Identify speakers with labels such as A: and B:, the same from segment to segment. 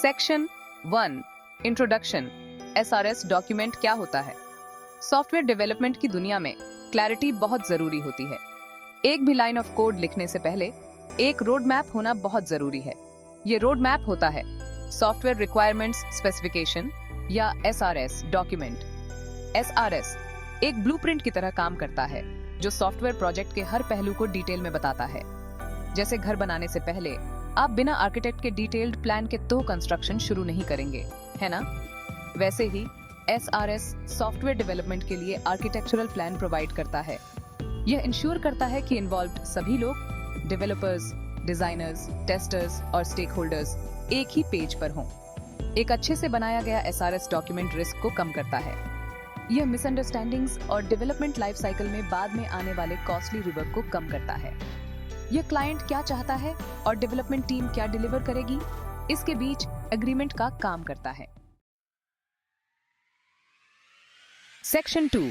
A: Section 1 introduction. SRS document क्या होता है? सॉफ्टवेयर डेवलपमेंट की दुनिया में क्लैरिटी बहुत जरूरी होती है। एक भी लाइन ऑफ कोड लिखने से पहले एक रोड मैप होना बहुत जरूरी है। ये रोड मैप होता है सॉफ्टवेयर रिक्वायरमेंट्स स्पेसिफिकेशन या एसआरएस डॉक्यूमेंट। एसआरएस एक ब्लूप्रिंट की तरह काम करता है जो सॉफ्टवेयर प्रोजेक्ट के हर पहलू को डिटेल में बताता है। जैसे घर बनाने से पहले आप बिना आर्किटेक्ट के डिटेल्ड प्लान के तो कंस्ट्रक्शन शुरू नहीं करेंगे, है ना? वैसे ही एसआरएस सॉफ्टवेयर डेवलपमेंट के लिए आर्किटेक्चरल प्लान प्रोवाइड करता है। यह इंश्योर करता है कि इन्वॉल्व्ड सभी लोग, डेवलपर्स, डिजाइनर्स, टेस्टर्स और स्टेक होल्डर्स एक ही पेज पर हों। एक अच्छे से बनाया गया एसआरएस डॉक्यूमेंट रिस्क को कम करता है। यह मिसअंडरस्टैंडिंग्स और डेवलपमेंट लाइफ साइकिल में बाद में आने वाले कॉस्टली रिवर्क को कम करता है। यह क्लाइंट क्या चाहता है और डेवलपमेंट टीम क्या डिलीवर करेगी, इसके बीच एग्रीमेंट का काम करता है। सेक्शन 2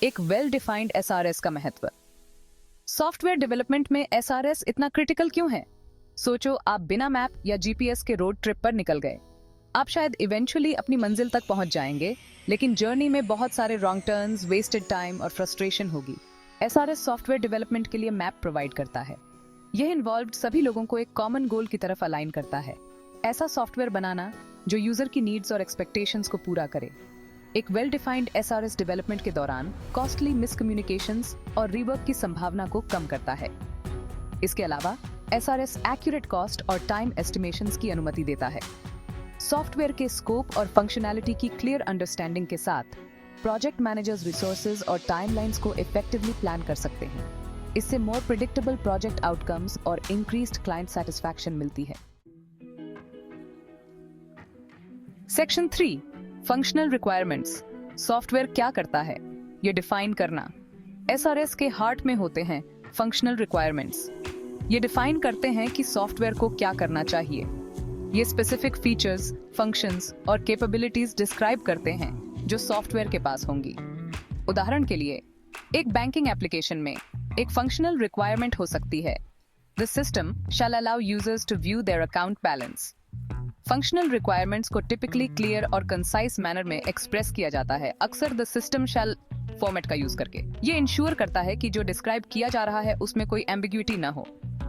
A: एक वेल डिफाइंड एसआरएस का महत्व। सॉफ्टवेयर डेवलपमेंट में एसआरएस इतना क्रिटिकल क्यों है? सोचो, आप बिना मैप या जीपीएस के रोड ट्रिप पर निकल गए। आप शायद इवेंचुअली अपनी मंजिल तक पहुंच जाएंगे, लेकिन जर्नी में बहुत सारे रॉन्ग टर्न्स, वेस्टेड टाइम और फ्रस्ट्रेशन होगी। एसआरएस सॉफ्टवेयर डेवलपमेंट के लिए मैप प्रोवाइड करता है। यह इन्वॉल्व्ड सभी लोगों को एक कॉमन गोल की तरफ अलाइन करता है। ऐसा सॉफ्टवेयर बनाना जो यूजर की नीड्स और एक्सपेक्टेशंस को पूरा करे। एक वेल डिफाइंड एसआरएस डेवलपमेंट के दौरान कॉस्टली मिसकम्युनिकेशंस और रीवर्क की संभावना को कम करता है। इसके अलावा एसआरएस एक्यूरेट कॉस्ट और टाइम एस्टिमेशंस की अनुमति देता है। सॉफ्टवेयर के स्कोप और फंक्शनैलिटी की क्लियर अंडरस्टैंडिंग के साथ प्रोजेक्ट मैनेजर्स रिसोर्सेज और टाइमलाइंस को इफेक्टिवली प्लान कर सकते हैं। इससे मोर प्रेडिक्टेबल प्रोजेक्ट आउटकम्स और इंक्रीज्ड क्लाइंट सैटिस्फैक्शन मिलती है। Section 3 functional requirements. सॉफ्टवेयर क्या करता है, ये डिफाइन करना। एसआरएस के हार्ट में होते हैं फंक्शनल रिक्वायरमेंट्स। ये डिफाइन करते हैं कि सॉफ्टवेयर को क्या करना चाहिए। ये स्पेसिफिक फीचर्स, फंक्शंस और कैपेबिलिटीज डिस्क्राइब करते हैं जो सॉफ्टवेयर के पास होंगी। उदाहरण के लिए, एक बैंकिंग एप्लीकेशन में एक फंक्शनल रिक्वायरमेंट हो सकती है, the system shall allow users to view their account balance. Functional requirements को टिपिकली क्लियर और कंसाइज मैनर में एक्सप्रेस किया जाता है, अक्सर द सिस्टम शैल फॉर्मेट का यूज करके। ये इंश्योर करता है कि जो डिस्क्राइब किया जा रहा है उसमें कोई एम्बिग्युइटी न हो।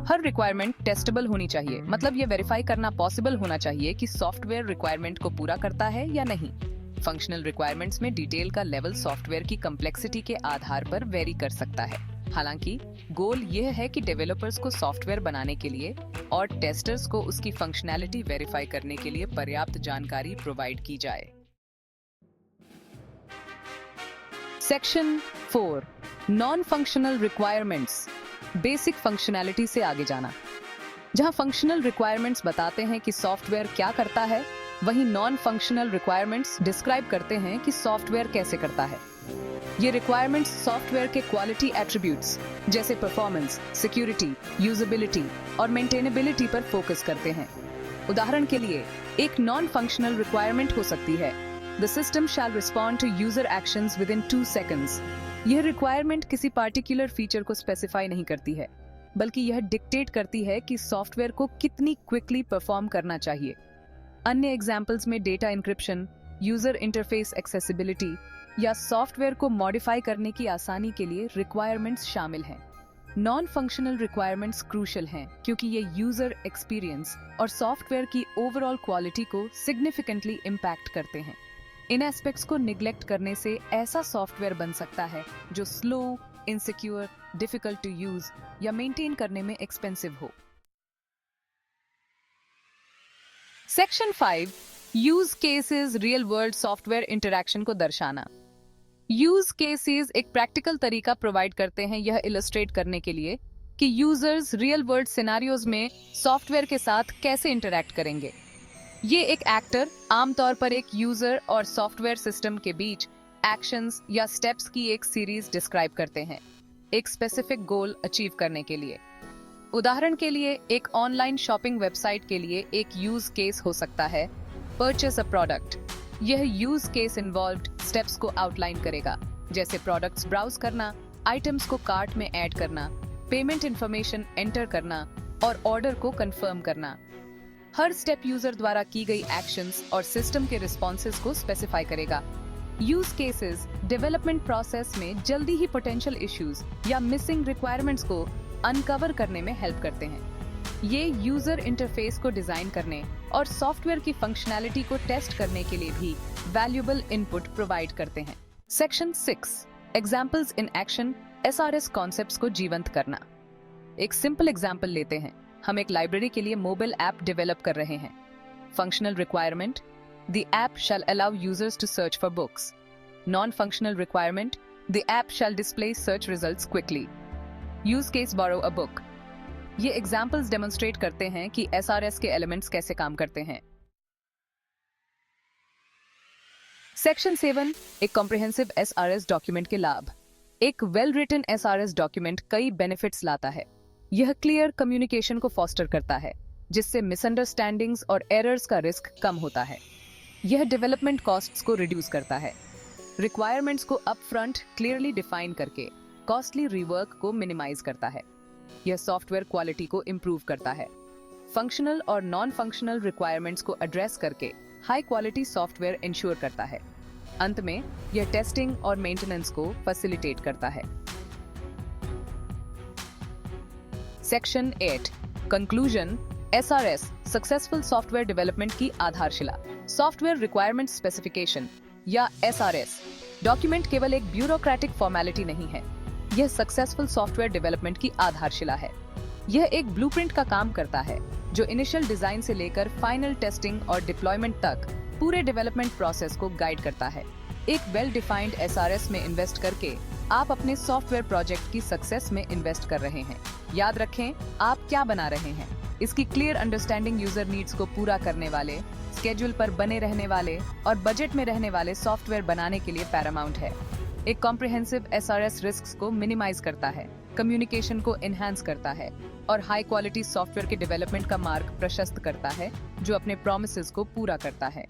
A: हर रिक्वायरमेंट टेस्टेबल होनी चाहिए, मतलब ये वेरीफाई करना पॉसिबल होना चाहिए कि सॉफ्टवेयर रिक्वायरमेंट को पूरा करता है या नहीं। फंक्शनल रिक्वायरमेंट्स में डिटेल का लेवल सॉफ्टवेयर की कम्प्लेक्सिटी के आधार पर वेरी कर सकता है। हालांकि गोल यह है कि डेवलपर्स को सॉफ्टवेयर बनाने के लिए और टेस्टर्स को उसकी फंक्शनैलिटी वेरीफाई करने के लिए पर्याप्त जानकारी प्रोवाइड की जाए। Section 4 non functional requirements. Basic functionality से आगे जाना। जहां फंक्शनल रिक्वायरमेंट्स बताते हैं कि सॉफ्टवेयर क्या करता है, वहीं नॉन फंक्शनल रिक्वायरमेंट्स डिस्क्राइब करते हैं कि सॉफ्टवेयर कैसे करता है। ये रिक्वायरमेंट्स सॉफ्टवेयर के क्वालिटी एट्रीब्यूट्स जैसे परफॉर्मेंस, सिक्योरिटी, यूजेबिलिटी और मेंटेनेबिलिटी पर फोकस करते हैं। उदाहरण के लिए, एक नॉन फंक्शनल रिक्वायरमेंट हो सकती है, the system shall respond to user actions within 2 seconds. यह रिक्वायरमेंट किसी पार्टिकुलर फीचर को स्पेसिफाई नहीं करती है, बल्कि यह डिक्टेट करती है कि सॉफ्टवेयर को कितनी क्विकली परफॉर्म करना चाहिए। अन्य एग्जाम्पल्स में data encryption, user interface accessibility या सॉफ्टवेयर को मॉडिफाई करने की आसानी के लिए रिक्वायरमेंट्स शामिल हैं। नॉन फंक्शनल रिक्वायरमेंट्स क्रूशियल हैं क्योंकि ये यूजर एक्सपीरियंस और सॉफ्टवेयर की ओवरऑल क्वालिटी को सिग्निफिकेंटली इम्पैक्ट करते हैं। इन एस्पेक्ट्स को निग्लेक्ट करने से ऐसा सॉफ्टवेयर बन सकता है जो slow, insecure, difficult to use या मेंटेन करने में एक्सपेंसिव हो। Section 5 use cases real world software interaction को दर्शाना। यूज केसेस एक प्रैक्टिकल तरीका प्रोवाइड करते हैं यह इलस्ट्रेट करने के लिए कि यूजर्स रियल वर्ल्ड सिनेरियोज में सॉफ्टवेयर के साथ कैसे इंटरैक्ट करेंगे। ये एक एक्टर आमतौर पर एक यूजर और सॉफ्टवेयर सिस्टम के बीच एक्शंस या स्टेप्स की एक सीरीज डिस्क्राइब करते हैं, एक स्पेसिफिक गोल अचीव करने के लिए। उदाहरण के लिए, एक ऑनलाइन शॉपिंग वेबसाइट के लिए एक यूज केस हो सकता है, परचेस अ प्रोडक्ट। यह यूज केस इन्वॉल्व्ड स्टेप्स को आउटलाइन करेगा, जैसे प्रोडक्ट्स ब्राउज करना, आइटम्स को कार्ट में ऐड करना, पेमेंट इंफॉर्मेशन एंटर करना और ऑर्डर को कंफर्म करना। हर स्टेप यूजर द्वारा की गई एक्शंस और सिस्टम के रिस्पॉन्सेज को स्पेसिफाई करेगा। यूज केसेस डेवलपमेंट प्रोसेस में जल्दी ही पोटेंशियल इश्यूज या मिसिंग रिक्वायरमेंट्स को अनकवर करने में हेल्प करते हैं। ये यूजर इंटरफेस को डिजाइन करने और सॉफ्टवेयर की फंक्शनैलिटी को टेस्ट करने के लिए भी वैल्यूएबल इनपुट प्रोवाइड करते हैं। Section 6 examples in action, SRS concepts को जीवंत करना। एक सिंपल एग्जाम्पल लेते हैं। हम एक लाइब्रेरी के लिए मोबाइल ऐप डेवलप कर रहे हैं। Functional requirement, the app shall allow users to search for books. Non functional requirement, the app shall display search results quickly. Use case borrow a book. ये एग्जाम्पल्स डेमोन्स्ट्रेट करते हैं कि SRS के elements कैसे काम करते हैं। सेक्शन 7 एक कॉम्प्रिहेंसिव SRS डॉक्यूमेंट के लाभ। एक वेल रिटन SRS डॉक्यूमेंट कई बेनिफिट्स लाता है। यह क्लियर कम्युनिकेशन को फॉस्टर करता है, जिससे मिसअंडरस्टैंडिंग्स और एरर्स का रिस्क कम होता है। यह डेवलपमेंट कॉस्ट्स को रिड्यूस करता है। रिक्वायरमेंट्स को अपफ्रंट क्लियरली डिफाइन करके कॉस्टली रिवर्क को मिनिमाइज करता है। यह सॉफ्टवेयर क्वालिटी को इम्प्रूव करता है। फंक्शनल और नॉन फंक्शनल रिक्वायरमेंट्स को एड्रेस करके हाई क्वालिटी सॉफ्टवेयर इंश्योर करता है। अंत में यह टेस्टिंग और मेंटेनेंस को फैसिलिटेट करता है। Section 8 conclusion, SRS successful software development की आधारशिला। सॉफ्टवेयर रिक्वायरमेंट स्पेसिफिकेशन या SRS डॉक्यूमेंट केवल एक ब्यूरोक्रेटिक फॉर्मेलिटी नहीं है, यह सक्सेसफुल सॉफ्टवेयर डेवलपमेंट की आधारशिला है। यह एक ब्लूप्रिंट का काम करता है जो इनिशियल डिजाइन से लेकर फाइनल टेस्टिंग और डिप्लॉयमेंट तक पूरे डेवलपमेंट प्रोसेस को गाइड करता है। एक वेल डिफाइंड SRS में इन्वेस्ट करके आप अपने सॉफ्टवेयर प्रोजेक्ट की सक्सेस में इन्वेस्ट कर रहे हैं। याद रखें, आप क्या बना रहे हैं। इसकी क्लियर अंडरस्टैंडिंग यूजर नीड्स को पूरा करने वाले, स्केड्यूल पर बने रहने वाले और बजट में रहने वाले सॉफ्टवेयर बनाने के लिए पैरामाउंट है। एक कॉम्प्रिहेंसिव SRS रिस्क्स को मिनिमाइज करता है, कम्युनिकेशन को एनहांस करता है और हाई क्वालिटी सॉफ्टवेयर के डेवलपमेंट का मार्ग प्रशस्त करता है, जो अपने प्रॉमिसेस को पूरा करता है।